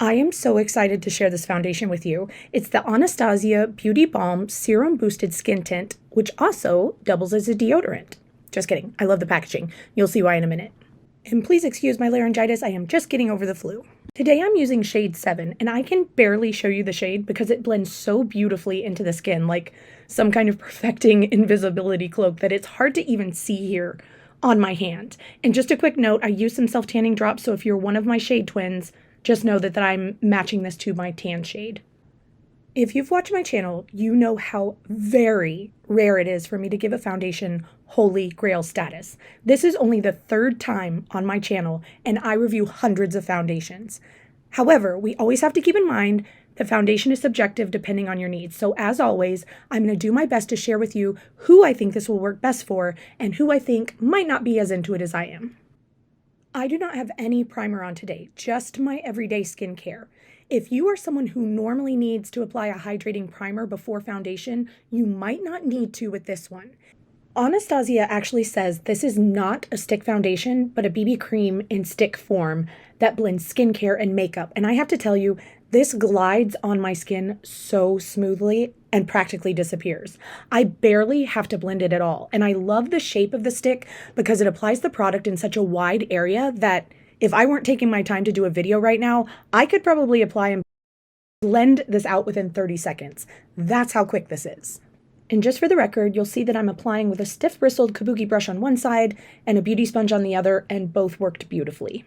I am so excited to share this foundation with you. It's the Anastasia Beauty Balm Serum Boosted Skin Tint, which also doubles as a deodorant. Just kidding. I love the packaging. You'll see why in a minute. And please excuse my laryngitis. I am just getting over the flu. Today I'm using shade 7, and I can barely show you the shade because it blends so beautifully into the skin, like some kind of perfecting invisibility cloak, that it's hard to even see here on my hand. And just a quick note, I use some self-tanning drops, so if you're one of my shade twins, just know that I'm matching this to my tan shade. If you've watched my channel, you know how very rare it is for me to give a foundation holy grail status. This is only the third time on my channel, and I review hundreds of foundations. However, we always have to keep in mind that foundation is subjective depending on your needs. So as always, I'm going to do my best to share with you who I think this will work best for and who I think might not be as into it as I am. I do not have any primer on today, just my everyday skincare. If you are someone who normally needs to apply a hydrating primer before foundation, you might not need to with this one. Anastasia actually says this is not a stick foundation, but a BB cream in stick form that blends skincare and makeup. And I have to tell you, this glides on my skin so smoothly and practically disappears. I barely have to blend it at all. And I love the shape of the stick because it applies the product in such a wide area that if I weren't taking my time to do a video right now, I could probably apply and blend this out within 30 seconds. That's how quick this is. And just for the record, you'll see that I'm applying with a stiff bristled kabuki brush on one side and a beauty sponge on the other, and both worked beautifully.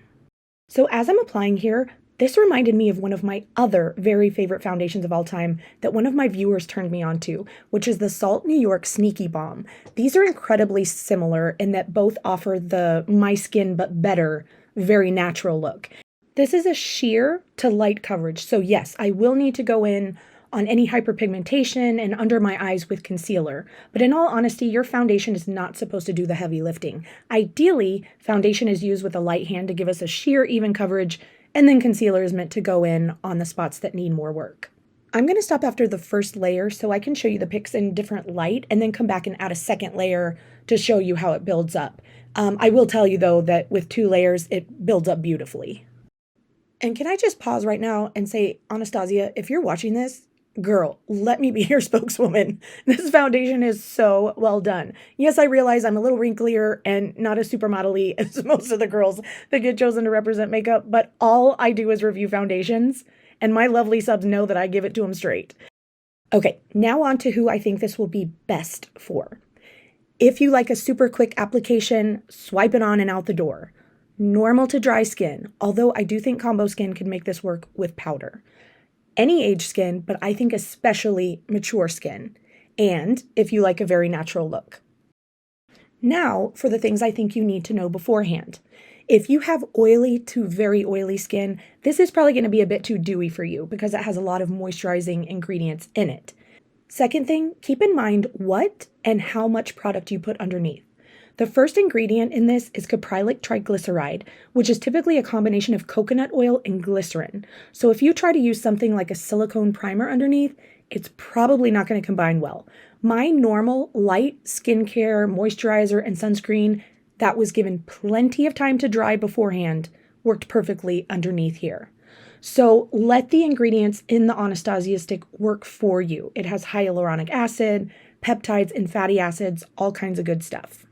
So as I'm applying here, this reminded me of one of my other very favorite foundations of all time that one of my viewers turned me on to, which is the Salt New York Sneaky Balm. These are incredibly similar in that both offer the my skin but better, very natural look. This is a sheer to light coverage, so yes, I will need to go in on any hyperpigmentation and under my eyes with concealer. But in all honesty, your foundation is not supposed to do the heavy lifting. Ideally, foundation is used with a light hand to give us a sheer, even coverage, and then concealer is meant to go in on the spots that need more work. I'm going to stop after the first layer so I can show you the pics in different light and then come back and add a second layer to show you how it builds up. I will tell you though that with 2 layers, it builds up beautifully. And can I just pause right now and say, Anastasia, if you're watching this, girl, let me be your spokeswoman. This foundation is so well done. Yes, I realize I'm a little wrinklier and not as supermodel-y as most of the girls that get chosen to represent makeup, but all I do is review foundations, and my lovely subs know that I give it to them straight. Okay, now on to who I think this will be best for. If you like a super quick application, swipe it on and out the door. Normal to dry skin, although I do think combo skin can make this work with powder. Any age skin, but I think especially mature skin, and if you like a very natural look. Now for the things I think you need to know beforehand. If you have oily to very oily skin, this is probably going to be a bit too dewy for you because it has a lot of moisturizing ingredients in it. Second thing, keep in mind what and how much product you put underneath. The first ingredient in this is caprylic triglyceride, which is typically a combination of coconut oil and glycerin. So if you try to use something like a silicone primer underneath, it's probably not going to combine well. My normal light skincare, moisturizer, and sunscreen that was given plenty of time to dry beforehand worked perfectly underneath here. So let the ingredients in the Anastasia stick work for you. It has hyaluronic acid, peptides, and fatty acids, all kinds of good stuff.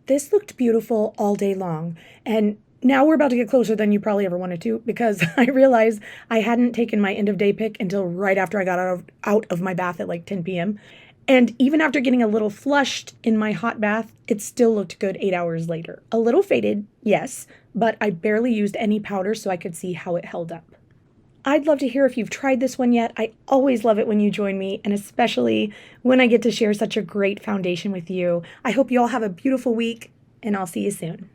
This looked beautiful all day long, and now we're about to get closer than you probably ever wanted to because I realized I hadn't taken my end of day pic until right after I got out of my bath at like 10 p.m. And even after getting a little flushed in my hot bath, it still looked good 8 hours later. A little faded, yes, but I barely used any powder so I could see how it held up. I'd love to hear if you've tried this one yet. I always love it when you join me, and especially when I get to share such a great foundation with you. I hope you all have a beautiful week, and I'll see you soon.